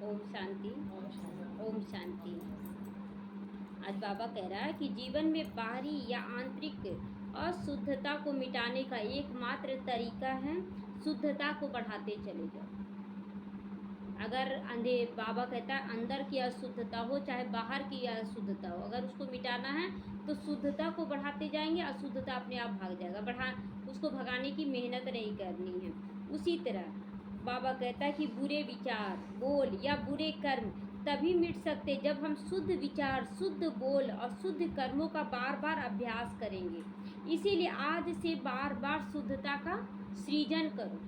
ओम शांति। ओम शांति। ओम शांति। आज बाबा कह रहा है कि जीवन में बाहरी या आंतरिक अशुद्धता को मिटाने का एकमात्र तरीका है शुद्धता को बढ़ाते चले जाओ। अगर बाबा कहता है अंदर की अशुद्धता हो चाहे बाहर की अशुद्धता हो, अगर उसको मिटाना है तो शुद्धता को बढ़ाते जाएंगे, अशुद्धता अपने आप भाग जाएगा। उसको भगाने की मेहनत नहीं करनी है। उसी तरह बाबा कहता है कि बुरे विचार, बोल या बुरे कर्म तभी मिट सकते जब हम शुद्ध विचार, शुद्ध बोल और शुद्ध कर्मों का बार बार अभ्यास करेंगे। इसीलिए आज से बार बार शुद्धता का सृजन करो,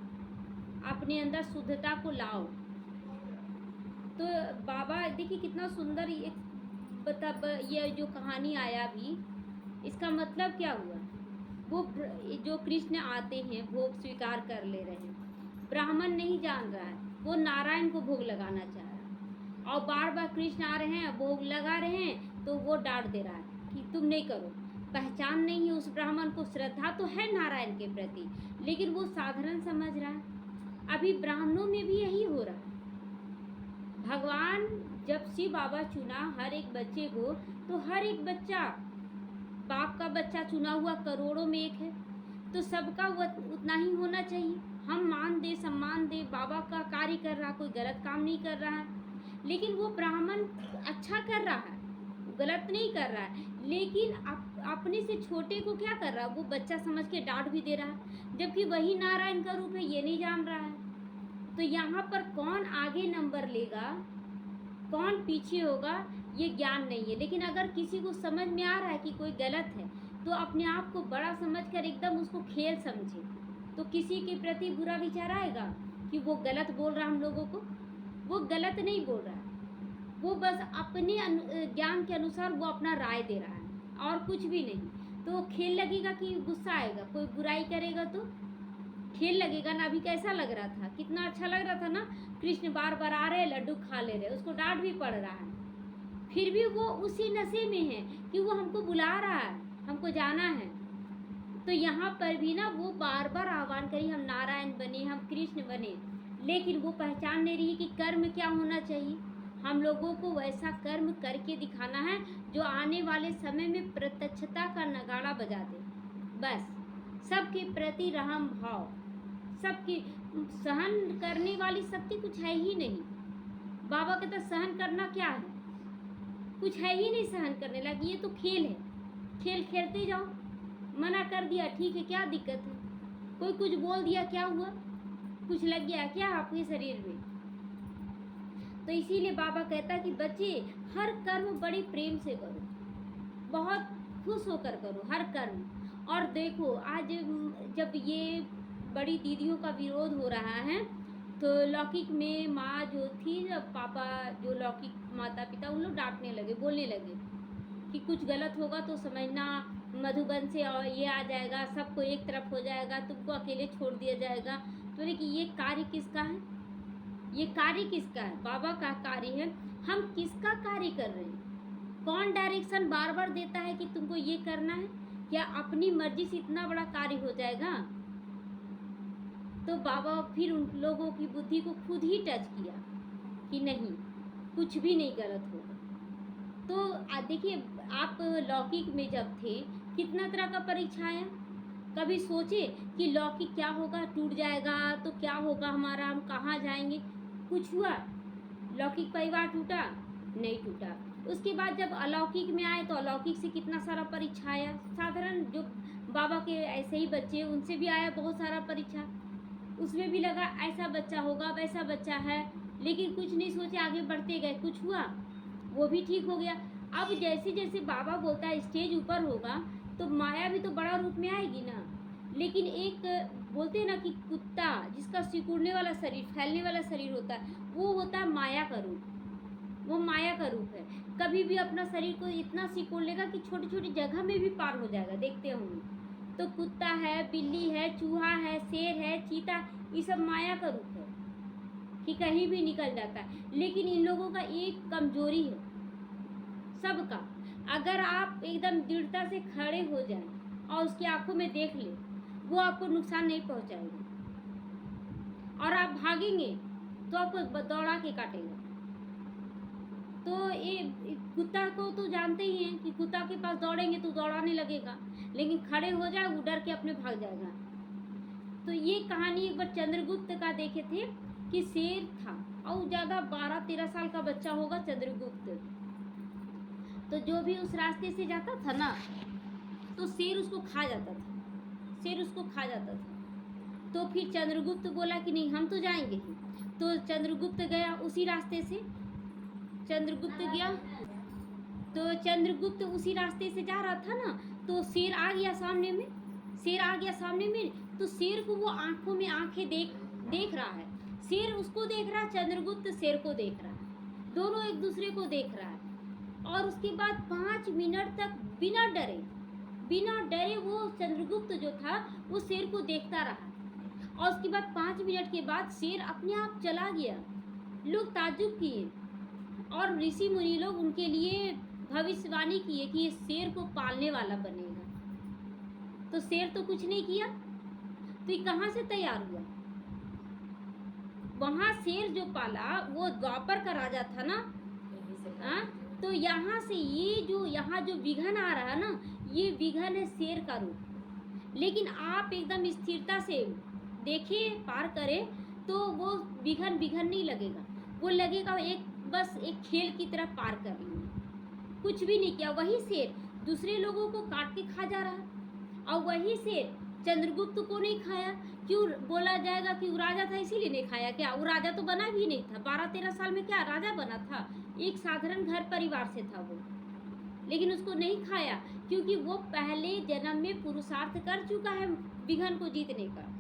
अपने अंदर शुद्धता को लाओ। तो बाबा देखिए कितना सुंदर ये जो कहानी आया भी, इसका मतलब क्या हुआ? वो जो कृष्ण आते हैं भोग स्वीकार कर ले रहे हैं, ब्राह्मण नहीं जान रहा है, वो नारायण को भोग लगाना चाह रहा है और बार बार कृष्ण आ रहे हैं भोग लगा रहे हैं तो वो डांट दे रहा है कि तुम नहीं करो। पहचान नहीं है उस ब्राह्मण को, श्रद्धा तो है नारायण के प्रति लेकिन वो साधारण समझ रहा है। अभी ब्राह्मणों में भी यही हो रहा है। भगवान जब शिव बाबा चुना हर एक बच्चे को, तो हर एक बच्चा बाप का बच्चा चुना हुआ करोड़ों में एक है, तो सबका उतना ही होना चाहिए। हम मान दे, सम्मान दे, बाबा का कार्य कर रहा, कोई गलत काम नहीं कर रहा है, लेकिन वो ब्राह्मण अच्छा कर रहा है, गलत नहीं कर रहा है, लेकिन अपने से छोटे को क्या कर रहा है, वो बच्चा समझ के डांट भी दे रहा है, जबकि वही नारायण का रूप है, ये नहीं जान रहा है। तो यहाँ पर कौन आगे नंबर लेगा, कौन पीछे होगा, ये ज्ञान नहीं है। लेकिन अगर किसी को समझ में आ रहा है कि कोई गलत है तो अपने आप को बड़ा समझकर एकदम उसको खेल समझे, तो किसी के प्रति बुरा विचार आएगा कि वो गलत बोल रहा हम लोगों को। वो गलत नहीं बोल रहा है, वो बस अपने ज्ञान के अनुसार वो अपना राय दे रहा है और कुछ भी नहीं। तो खेल लगेगा कि गुस्सा आएगा, कोई बुराई करेगा तो खेल लगेगा ना। अभी कैसा लग रहा था, कितना अच्छा लग रहा था ना, कृष्ण बार बार आ रहे, लड्डू खा ले रहे, उसको डांट भी पड़ रहा है, फिर भी वो उसी नशे में है कि वो हमको बुला रहा है, हमको जाना है। तो यहाँ पर भी ना वो बार बार आह्वान करी हम नारायण बने, हम कृष्ण बने, लेकिन वो पहचान नहीं रही कि कर्म क्या होना चाहिए। हम लोगों को वैसा कर्म करके दिखाना है जो आने वाले समय में प्रत्यक्षता का नगाड़ा बजा दे। बस सबके प्रति रहम भाव, सबकी सहन करने वाली शक्ति कुछ है ही नहीं। बाबा कहता सहन करना क्या है, कुछ है ही नहीं सहन करने लगी। ये तो खेल है, खेल खेलते जाओ। मना कर दिया ठीक है, क्या दिक्कत है, कोई कुछ बोल दिया क्या हुआ, कुछ लग गया क्या आपके शरीर में। तो इसीलिए बाबा कहता कि बच्चे हर कर्म बड़ी प्रेम से करो, बहुत खुश होकर करो हर कर्म। और देखो आज जब ये बड़ी दीदियों का विरोध हो रहा है तो लौकिक में माँ जो थी, पापा जो लौकिक माता पिता, उन लोग डांटने लगे, बोलने लगे कि कुछ गलत होगा तो समझना मधुबन से और ये आ जाएगा, सबको एक तरफ हो जाएगा, तुमको अकेले छोड़ दिया जाएगा। तो कि ये कार्य किसका है, ये कार्य किसका है? बाबा का कार्य है। हम किसका कार्य कर रहे हैं? कौन डायरेक्शन बार बार देता है कि तुमको ये करना है? क्या अपनी मर्जी से इतना बड़ा कार्य हो जाएगा? तो बाबा फिर उन लोगों की बुद्धि को खुद ही टच किया कि नहीं, कुछ भी नहीं गलत होगा। तो देखिए आप लौकिक में जब थे कितना तरह का परीक्षा आया, कभी सोचे कि लौकिक क्या होगा, टूट जाएगा तो क्या होगा हमारा, हम कहाँ जाएंगे? कुछ हुआ? लौकिक परिवार टूटा? नहीं टूटा। उसके बाद जब अलौकिक में आए तो अलौकिक से कितना सारा परीक्षा आया। साधारण जो बाबा के ऐसे ही बच्चे, उनसे भी आया बहुत सारा परीक्षा, उसमें भी लगा ऐसा बच्चा होगा, वैसा बच्चा है, लेकिन कुछ नहीं सोचे, आगे बढ़ते गए। कुछ हुआ? वो भी ठीक हो गया। अब जैसे जैसे बाबा बोलता है स्टेज ऊपर होगा तो माया भी तो बड़ा रूप में आएगी ना। लेकिन एक बोलते हैं ना कि कुत्ता जिसका सिकुड़ने वाला शरीर, फैलने वाला शरीर होता है, वो होता है माया का रूप, वो माया का रूप है। कभी भी अपना शरीर को इतना सिकुड़ लेगा कि छोटी छोटी जगह में भी पार हो जाएगा, देखते होंगे। तो कुत्ता है, बिल्ली है, चूहा है, शेर है, चीता, ये सब माया का रूप है कि कहीं भी निकल जाता है। लेकिन इन लोगों का एक कमजोरी है सबका, अगर आप एकदम दृढ़ता से खड़े हो जाएं और उसकी आंखों में देख ले, वो आपको नुकसान नहीं पहुंचाएगा। और आप भागेंगे तो आपको दौड़ा के काटेगा। तो ये कुत्ता को तो जानते ही हैं कि कुत्ता के पास दौड़ेंगे तो दौड़ाने लगेगा, लेकिन खड़े हो जाए वो डर के अपने भाग जाएगा। तो ये कहानी एक बार चंद्रगुप्त का देखे थे कि शेर था और ज़्यादा 12-13 साल का बच्चा होगा चंद्रगुप्त। तो जो भी उस रास्ते से जाता था ना तो शेर उसको खा जाता था, शेर उसको खा जाता था। तो फिर चंद्रगुप्त बोला कि नहीं हम तो जाएंगे ही। तो चंद्रगुप्त गया उसी रास्ते से, चंद्रगुप्त गया तो चंद्रगुप्त उसी रास्ते से जा रहा था ना, तो शेर आ गया सामने में, शेर आ गया सामने में। तो शेर को वो आंखों में आंखें देख रहा है, शेर उसको देख रहा है, चंद्रगुप्त शेर को देख रहा है, दोनों एक दूसरे को देख रहा है। और उसके बाद 5 मिनट तक बिना डरे वो चंद्रगुप्त जो था वो शेर को देखता रहा। और उसके बाद 5 मिनट के बाद शेर अपने आप चला गया। लोग ताज्जुब किए और ऋषि मुनि लोग उनके लिए भविष्यवाणी किए कि ये शेर को पालने वाला बनेगा। तो शेर तो कुछ नहीं किया, तो ये कहाँ से तैयार हुआ? वहाँ शेर जो पाला वो द्वापर का राजा था ना, तो यहाँ से ये जो यहाँ जो विघन आ रहा है ना, ये विघन है शेर का रूप। लेकिन आप एकदम स्थिरता से देखें, पार करें तो वो विघन नहीं लगेगा, वो लगेगा बस एक खेल की तरह पार कर लेंगे। कुछ भी नहीं किया, वही शेर दूसरे लोगों को काट के खा जा रहा है। और वही शेर चंद्रगुप्त को नहीं खाया, क्यों बोला जाएगा कि वो राजा था इसीलिए नहीं खाया? क्या वो राजा तो बना भी नहीं था, 12-13 साल में क्या राजा बना था? एक साधारण घर परिवार से था वो, लेकिन उसको नहीं खाया क्योंकि वो पहले जन्म में पुरुषार्थ कर चुका है विघन को जीतने का।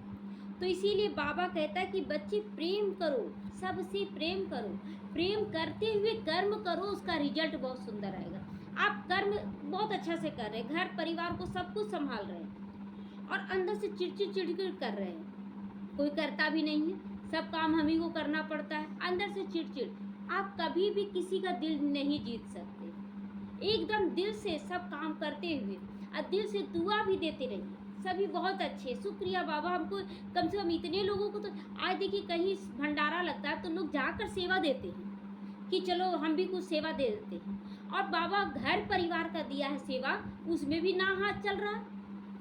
तो इसीलिए बाबा कहता है कि बच्चे प्रेम करो, सबसे प्रेम करो, प्रेम करते हुए कर्म करो, उसका रिजल्ट बहुत सुंदर आएगा। आप कर्म बहुत अच्छा से कर रहे हैं, घर परिवार को सब कुछ संभाल रहे हैं और अंदर से चिड़चिड़ कर रहे हैं, कोई करता भी नहीं है, सब काम हम ही को करना पड़ता है, अंदर से चिड़चिड़। आप कभी भी किसी का दिल नहीं जीत सकते। एकदम दिल से सब काम करते हुए और दिल से दुआ भी देते रहिए। सभी बहुत अच्छे, शुक्रिया बाबा, हमको कम से कम इतने लोगों को तो आज देखिए कहीं भंडारा लगता है तो लोग जाकर सेवा देते हैं कि चलो हम भी कुछ सेवा दे देते हैं। और बाबा घर परिवार का दिया है सेवा, उसमें भी ना हाथ चल रहा,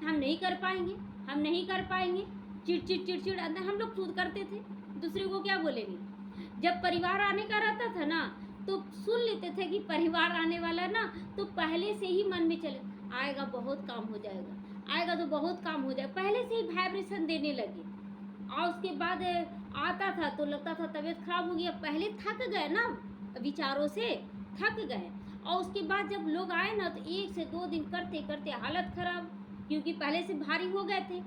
हम नहीं कर पाएंगे, हम नहीं कर पाएंगे, चिड़चिड़ अंदर हम लोग खुद करते थे, दूसरे को क्या बोलेंगे। जब परिवार आने का रहता था ना तो सुन लेते थे कि परिवार आने वाला ना, तो पहले से ही मन में चले आएगा, बहुत काम हो जाएगा, आएगा तो बहुत काम हो जाएगा, पहले से ही वाइब्रेशन देने लगे। और उसके बाद आता था तो लगता था तबीयत खराब हो गया, पहले थक गए ना विचारों से, थक गए। और उसके बाद जब लोग आए ना तो 1 से 2 दिन करते करते हालत खराब, क्योंकि पहले से भारी हो गए थे।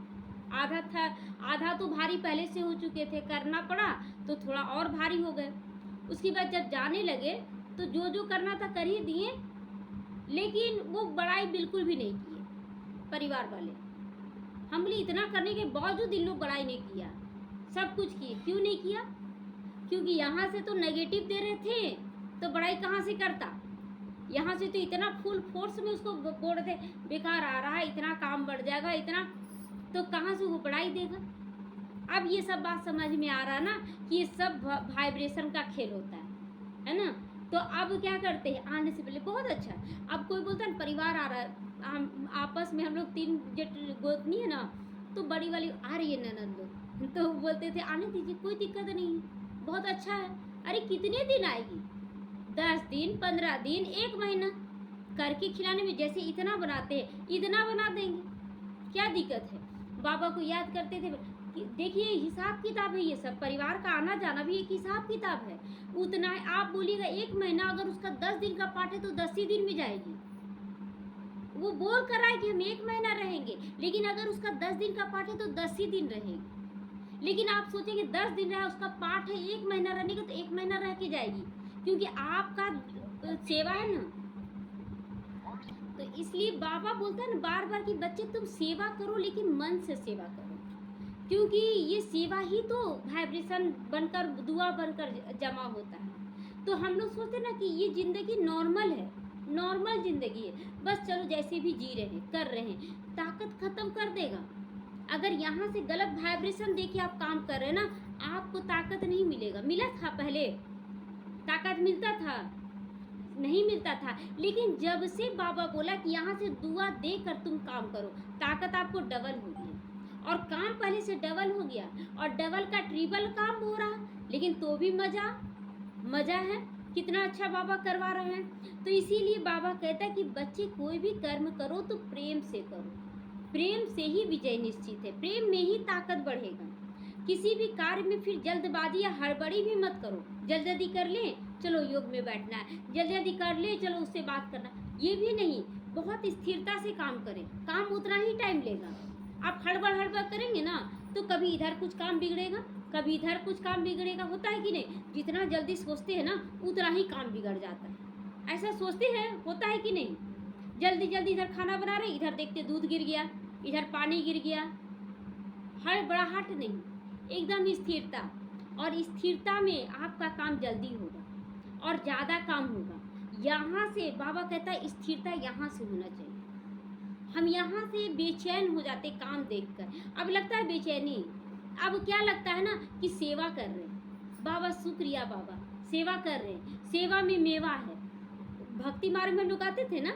आधा तो भारी पहले से हो चुके थे, करना पड़ा तो थोड़ा और भारी हो गए। उसके बाद जब जाने लगे तो जो करना था कर ही दिए, लेकिन वो बड़ाई बिल्कुल भी नहीं किए परिवार वाले। हम बोले इतना करने के बावजूद इन लोग बड़ाई नहीं किया, सब कुछ किए। क्यों नहीं किया? क्योंकि यहाँ से तो नेगेटिव दे रहे थे, तो बड़ाई कहाँ से करता? यहाँ से तो इतना फुल फोर्स में उसको बोल रहे थे बेकार आ रहा है, इतना काम बढ़ जाएगा, इतना, तो कहाँ से वो पढ़ाई देगा? अब ये सब बात समझ में आ रहा ना कि ये सब वाइब्रेशन का खेल होता है ना। तो अब क्या करते हैं, आने से पहले बहुत अच्छा। अब कोई बोलता है परिवार आ रहा है, हम आपस में हम लोग 3 गोतनी है ना, तो बड़ी वाली आ रही है ननद लोग, तो बोलते थे आने दीजिए, कोई दिक्कत नहीं है, बहुत अच्छा है। अरे कितने दिन आएगी? 10 दिन, 15 दिन, 1 महीना करके खिलाने में, जैसे इतना बनाते हैं इतना बना देंगे, क्या दिक्कत है? बाबा को याद करते थे, देखिए हिसाब किताब है, ये सब परिवार का आना जाना भी एक हिसाब किताब है। उतना आप बोलिएगा 1 महीना, अगर उसका 10 दिन का पाठ है तो 10 ही दिन में जाएगी। वो बोल कर आए कि हम 1 महीना रहेंगे, लेकिन अगर उसका 10 दिन का पाठ है तो 10 ही दिन रहेगी। लेकिन आप सोचेंगे 10 दिन रहा, उसका पाठ है 1 महीना रहने का, तो 1 महीना रह के जाएगी, क्योंकि आपका सेवा है ना। तो इसलिए बाबा बोलता है ना बार बार कि बच्चे तुम सेवा करो, लेकिन मन से सेवा करो, क्योंकि ये सेवा ही तो वाइब्रेशन बनकर, दुआ बनकर जमा होता है। तो हम लोग सोचते ना कि ये ज़िंदगी नॉर्मल है, नॉर्मल ज़िंदगी है, बस चलो जैसे भी जी रहे हैं कर रहे हैं, ताकत ख़त्म कर देगा। अगर यहाँ से गलत वाइब्रेशन देके आप काम कर रहे हैं ना, आपको ताकत नहीं मिलेगा। मिला था पहले, ताकत मिलता था, नहीं मिलता था, लेकिन जब से बाबा बोला कि यहाँ से दुआ देकर तुम काम करो, ताकत आपको डबल हो गई और काम पहले से डबल हो गया और डबल का ट्रिपल काम हो रहा, लेकिन तो भी मज़ा है। कितना अच्छा बाबा करवा रहे हैं। तो इसीलिए बाबा कहता है कि बच्चे कोई भी कर्म करो तो प्रेम से करो, प्रेम से ही विजय निश्चित है, प्रेम में ही ताकत बढ़ेगा। किसी भी कार्य में फिर जल्दबाजी या हड़बड़ी भी मत करो। जल्दी कर ले, चलो योग में बैठना है, जल्दी कर ले, चलो उससे बात करना, ये भी नहीं। बहुत स्थिरता से काम करें, काम उतना ही टाइम लेगा। आप हड़बड़ करेंगे ना तो कभी इधर कुछ काम बिगड़ेगा, कभी इधर कुछ काम बिगड़ेगा। होता है कि नहीं? जितना जल्दी सोचते हैं ना उतना ही काम बिगड़ जाता है। ऐसा सोचते हैं, होता है कि नहीं? जल्दी इधर खाना बना रहे, इधर देखते दूध गिर गया, इधर पानी गिर गया। हड़बड़ाहट नहीं, एकदम स्थिरता। और स्थिरता में आपका काम जल्दी होगा और ज़्यादा काम होगा। यहाँ से बाबा कहता है स्थिरता यहाँ से होना चाहिए। हम यहाँ से बेचैन हो जाते काम देखकर। अब लगता है बेचैनी, अब क्या लगता है ना कि सेवा कर रहे हैं। बाबा शुक्रिया, बाबा सेवा कर रहे हैं, सेवा में मेवा है। भक्ति मार्ग में लोग आते थे ना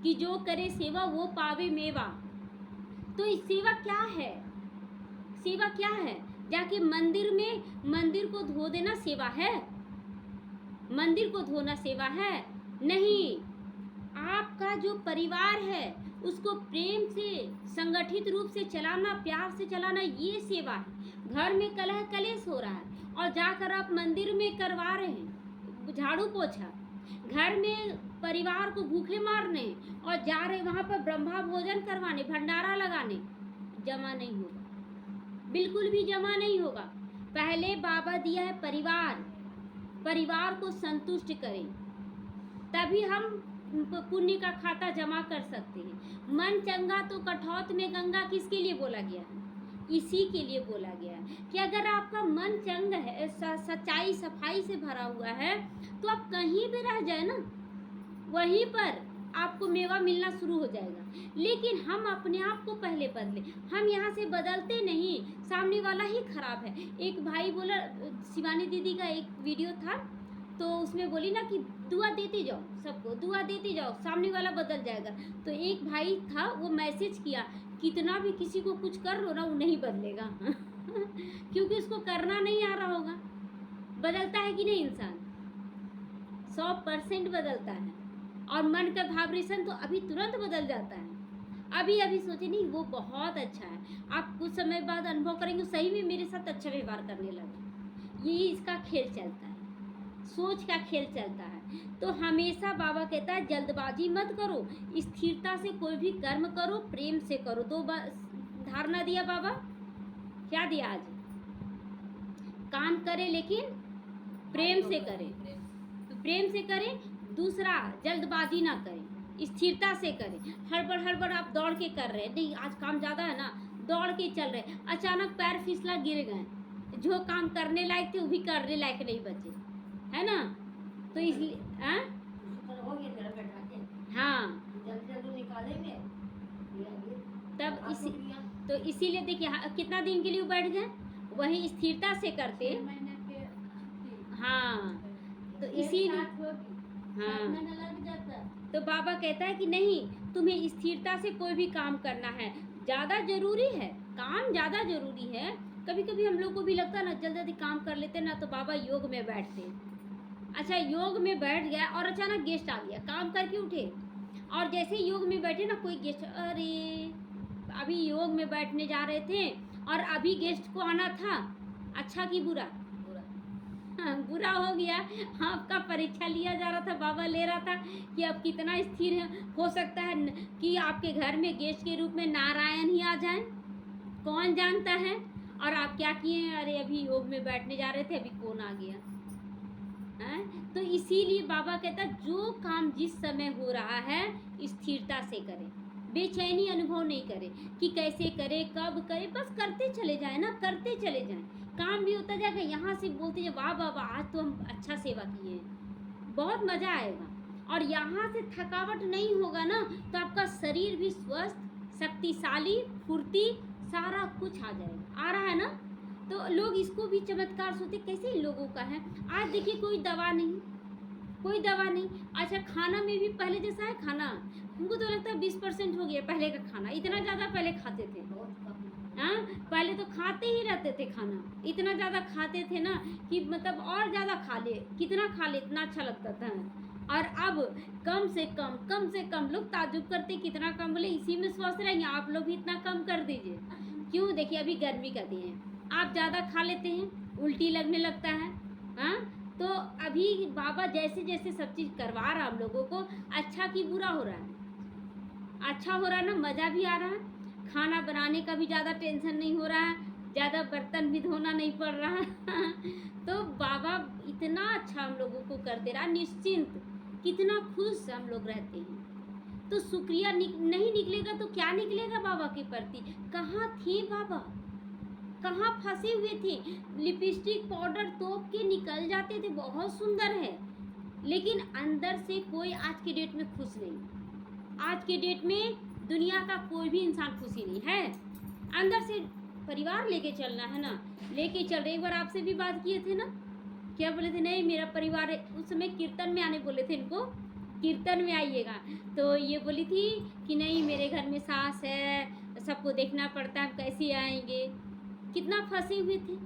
कि जो करे सेवा वो पावे मेवा। तो इस सेवा क्या है? सेवा क्या है? जाके मंदिर को धो देना सेवा है? मंदिर को धोना सेवा है? नहीं। आपका जो परिवार है उसको प्रेम से संगठित रूप से चलाना, प्यार से चलाना, ये सेवा है। घर में कलह कलेश हो रहा है और जाकर आप मंदिर में करवा रहे हैं झाड़ू पोछा, घर में परिवार को भूखे मारने और जा रहे वहाँ पर ब्रह्मा भोजन करवाने, भंडारा लगाने, जमा नहीं होगा, बिल्कुल भी जमा नहीं होगा। पहले बाबा दिया है परिवार को संतुष्ट करें, तभी हम पुण्य का खाता जमा कर सकते हैं। मन चंगा तो कठौत में गंगा किसके लिए बोला गया है? इसी के लिए बोला गया है कि अगर आपका मन चंग है, सच्चाई सफाई से भरा हुआ है, तो आप कहीं भी रह जाए ना, वहीं पर आपको मेवा मिलना शुरू हो जाएगा। लेकिन हम अपने आप को पहले बदले, हम यहाँ से बदलते नहीं, सामने वाला ही खराब है। एक भाई बोला, शिवानी दीदी का एक वीडियो था तो उसमें बोली ना कि दुआ देते जाओ, सबको दुआ देते जाओ, सामने वाला बदल जाएगा। तो एक भाई था, वो मैसेज किया, कितना भी किसी को कुछ कर लो ना वो नहीं बदलेगा क्योंकि उसको करना नहीं आ रहा होगा। बदलता है कि नहीं इंसान? 100% बदलता है। और मन का वाइब्रेशन तो अभी तुरंत बदल जाता है। अभी सोचे नहीं वो बहुत अच्छा है, आप कुछ समय बाद अनुभव करेंगे सही में मेरे साथ अच्छा व्यवहार करने लगा। यही इसका खेल चलता है, सोच का खेल चलता है। तो हमेशा बाबा कहता है जल्दबाजी मत करो, स्थिरता से कोई भी कर्म करो, प्रेम से करो। 2 धारणा दिया बाबा, क्या दिया आज? काम करे लेकिन प्रेम से करें, तो प्रेम से करें। दूसरा, जल्दबाजी ना करें, स्थिरता से करें। हड़बड़ आप दौड़ के कर रहे हैं, नहीं आज काम ज़्यादा है ना, दौड़ के चल रहे, अचानक पैर फिसला गिर गए, जो काम करने लायक थे वो भी करने लायक नहीं बचे, है ना? तो इसलिए हाँ, तब इसीलिए देखिए कितना दिन के लिए बैठ गए, वही स्थिरता से करते। हाँ, तो इसीलिए तो बाबा कहता है कि नहीं, तुम्हें स्थिरता से कोई भी काम करना है, ज़्यादा जरूरी है, काम ज़्यादा जरूरी है। कभी कभी हम लोग को भी लगता है ना जल्दी काम कर लेते ना, तो बाबा योग में बैठते। अच्छा, योग में बैठ गया और अचानक गेस्ट आ गया, काम करके उठे और जैसे योग में बैठे ना कोई गेस्ट, अरे अभी योग में बैठने जा रहे थे और अभी गेस्ट को आना था, अच्छा कि बुरा? बुरा हो गया। आपका परीक्षा लिया जा रहा था, बाबा ले रहा था कि अब कितना स्थिर है। हो सकता है कि आपके घर में गेस्ट के रूप में नारायण ही आ जाएं, कौन जानता है। और आप क्या किए? अरे अभी योग में बैठने जा रहे थे, अभी कौन आ गया है? तो इसीलिए बाबा कहता है जो काम जिस समय हो रहा है स्थिरता से करें, बेचैनी अनुभव नहीं करें कि कैसे करें, कब करें, बस करते चले जाए ना, करते चले जाएं, काम भी होता जाएगा। यहाँ से बोलते जाए वाह वाह वाह, आज तो हम अच्छा सेवा किए हैं, बहुत मज़ा आएगा। और यहाँ से थकावट नहीं होगा ना, तो आपका शरीर भी स्वस्थ, शक्तिशाली, फुर्ती, सारा कुछ आ जाएगा। आ रहा है ना? तो लोग इसको भी चमत्कार सोचते, कैसे इन लोगों का है। आज देखिए कोई दवा नहीं, कोई दवा नहीं। अच्छा खाना में भी पहले जैसा है खाना, हमको तो लगता है 20% हो गया पहले का खाना, इतना ज़्यादा पहले खाते थे। हाँ, पहले तो खाते ही रहते थे खाना, इतना ज़्यादा खाते थे ना कि मतलब और ज़्यादा खा ले, कितना खा ले इतना अच्छा लगता था। और अब कम से कम लोग ताजुब करते कितना कम, बोले इसी में स्वस्थ रहेंगे, आप लोग भी इतना कम कर दीजिए। क्यों? देखिए अभी गर्मी का दिन है, आप ज़्यादा खा लेते हैं, उल्टी लगने लगता है। हाँ, तो अभी बाबा जैसे जैसे सब चीज़ करवा रहा हम लोगों को, अच्छा की बुरा हो रहा है, अच्छा हो रहा है ना, मज़ा भी आ रहा है, खाना बनाने का भी ज़्यादा टेंशन नहीं हो रहा है, ज़्यादा बर्तन भी धोना नहीं पड़ रहा है तो बाबा इतना अच्छा हम लोगों को कर दे रहा, निश्चिंत, कितना खुश हम लोग रहते हैं। तो शुक्रिया नहीं निकलेगा तो क्या निकलेगा बाबा के प्रति? कहाँ थे बाबा, कहाँ फंसे हुए थे? लिपस्टिक पाउडर तोप के निकल जाते थे, बहुत सुंदर है, लेकिन अंदर से कोई आज के डेट में खुश नहीं। आज के डेट में दुनिया का कोई भी इंसान खुशी नहीं है। अंदर से परिवार लेके चलना है ना, लेके चल रहे। एक बार आपसे भी बात किए थे ना, क्या बोले थे? नहीं मेरा परिवार है, उस समय कीर्तन में आने बोले थे इनको, कीर्तन में आइएगा, तो ये बोली थी कि नहीं मेरे घर में सास है, सबको देखना पड़ता है, कैसे आएंगे। कितना फंसे हुए थे।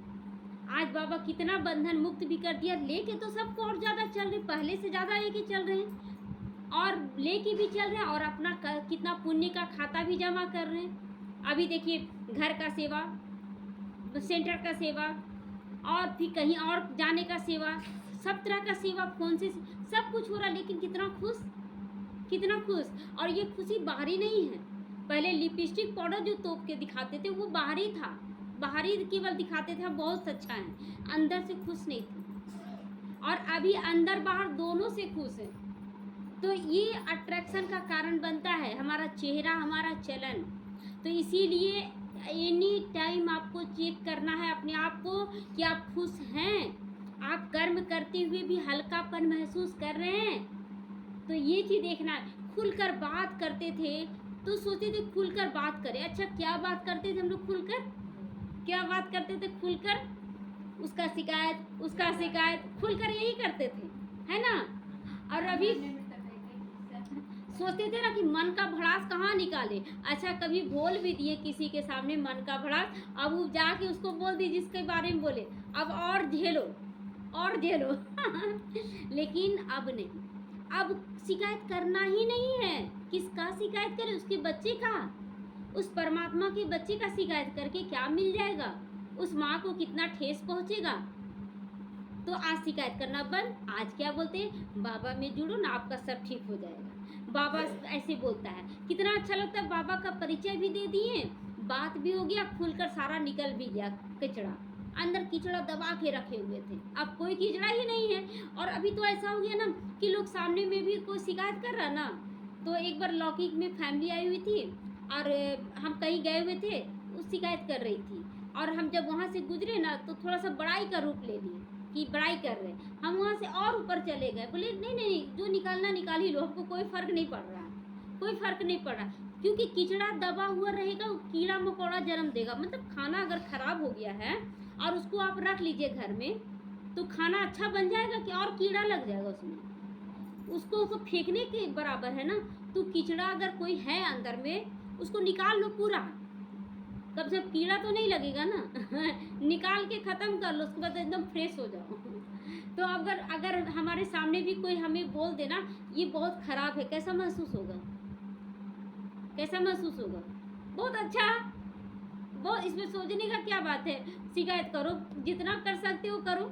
आज बाबा कितना बंधन मुक्त भी कर दिया, लेके तो सबको और ज़्यादा चल रहे, पहले से ज़्यादा लेके चल रहे हैं, और लेके भी चल रहे हैं, और अपना कितना पुण्य का खाता भी जमा कर रहे हैं। अभी देखिए घर का सेवा, सेंटर का सेवा, और फिर कहीं और जाने का सेवा, सब तरह का सेवा, फोन से सब कुछ हो रहा, लेकिन कितना खुश, कितना खुश। और ये खुशी बाहरी नहीं है। पहले लिपस्टिक पाउडर जो तोप के दिखाते थे वो बाहरी था, बाहरी केवल दिखाते थे हम बहुत अच्छा है, अंदर से खुश नहीं थे। और अभी अंदर बाहर दोनों से खुश है। तो ये अट्रैक्शन का कारण बनता है हमारा चेहरा, हमारा चलन। तो इसीलिए एनी टाइम आपको चेक करना है अपने आप को कि आप खुश हैं, आप कर्म करते हुए भी हल्कापन महसूस कर रहे हैं। तो ये चीज़ देखना है। खुलकर बात करते थे तो सोचते थे खुलकर बात करें। अच्छा क्या बात करते थे हम लोग खुलकर? क्या बात करते थे खुलकर? उसका शिकायत खुलकर यही करते थे, है ना। और अभी सोचते थे ना कि मन का भड़ास कहाँ निकाले। अच्छा कभी बोल भी दिए किसी के सामने मन का भड़ास, अब वो जाके उसको बोल दी जिसके बारे में बोले, अब और झेलो और झेलो लेकिन अब नहीं, अब शिकायत करना ही नहीं है। किसका शिकायत करें? उसके बच्चे का, उस परमात्मा के बच्चे का शिकायत करके क्या मिल जाएगा? उस माँ को कितना ठेस पहुँचेगा। तो आज शिकायत करना बंद। आज क्या बोलते हैं? बाबा में जुड़ो ना, आपका सब ठीक हो जाएगा। बाबा ऐसे बोलता है, कितना अच्छा लगता है। बाबा का परिचय भी दे दिए, बात भी हो गया, खुलकर सारा निकल भी गया कचरा। अंदर कीचड़ा दबा के रखे हुए थे, अब कोई कीचड़ा ही नहीं है। और अभी तो ऐसा हो गया ना कि लोग सामने में भी कोई शिकायत कर रहा ना। तो एक बार लौकिक में फैमिली आई हुई थी और हम कहीं गए हुए थे, उस शिकायत कर रही थी, और हम जब वहाँ से गुजरे ना तो थोड़ा सा बड़ाई का रूप ले लिए कि बड़ाई कर रहे हैं। हम वहाँ से और ऊपर चले गए, बोले नहीं नहीं जो निकालना निकाल ही लो, हमको कोई फ़र्क नहीं पड़ रहा है, कोई फ़र्क नहीं पड़ रहा, क्योंकि कीचड़ा दबा हुआ रहेगा, वो कीड़ा मकोड़ा जन्म देगा। मतलब खाना अगर ख़राब हो गया है और उसको आप रख लीजिए घर में, तो खाना अच्छा बन जाएगा कि और कीड़ा लग जाएगा उसमें, उसको फेंकने के बराबर है ना। तो कीचड़ा अगर कोई है अंदर में, उसको निकाल लो पूरा, तब से कीड़ा तो नहीं लगेगा ना निकाल के ख़त्म कर लो, उसके बाद एकदम फ्रेश हो जाओ तो अगर हमारे सामने भी कोई हमें बोल देना ये बहुत ख़राब है, कैसा महसूस होगा? कैसा महसूस होगा? बहुत अच्छा, बहुत, इसमें सोचने का क्या बात है। शिकायत करो, जितना कर सकते हो करो।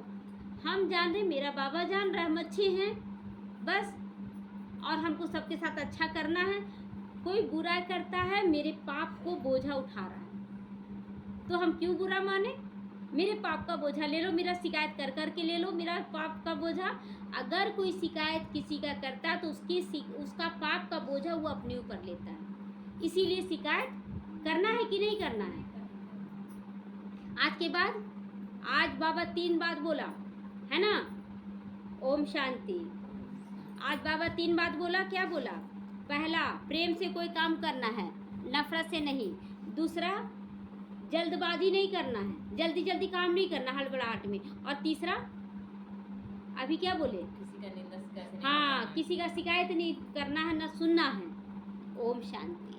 हम जान रहे, मेरा बाबा जान रहा, हम अच्छे हैं बस, और हमको सबके साथ अच्छा करना है। कोई बुरा करता है, मेरे पाप को बोझा उठा रहा है, तो हम क्यों बुरा माने? मेरे पाप का बोझा ले लो, मेरा शिकायत कर कर के ले लो मेरा पाप का बोझा। अगर कोई शिकायत किसी का करता है तो उसका पाप का बोझा वो अपने ऊपर लेता है। इसीलिए शिकायत करना है कि नहीं करना है? आज के बाद, आज बाबा 3 बात बोला है ना, ओम शांति। आज बाबा 3 बात बोला। क्या बोला? पहला, प्रेम से कोई काम करना है, नफरत से नहीं। दूसरा, जल्दबाजी नहीं करना है, जल्दी जल्दी काम नहीं करना हड़बड़ाहट में। और तीसरा, अभी क्या बोले? किसी का निंदा कैसे नहीं हाँ, करना है। किसी का शिकायत नहीं करना है, ना सुनना है। ओम शांति।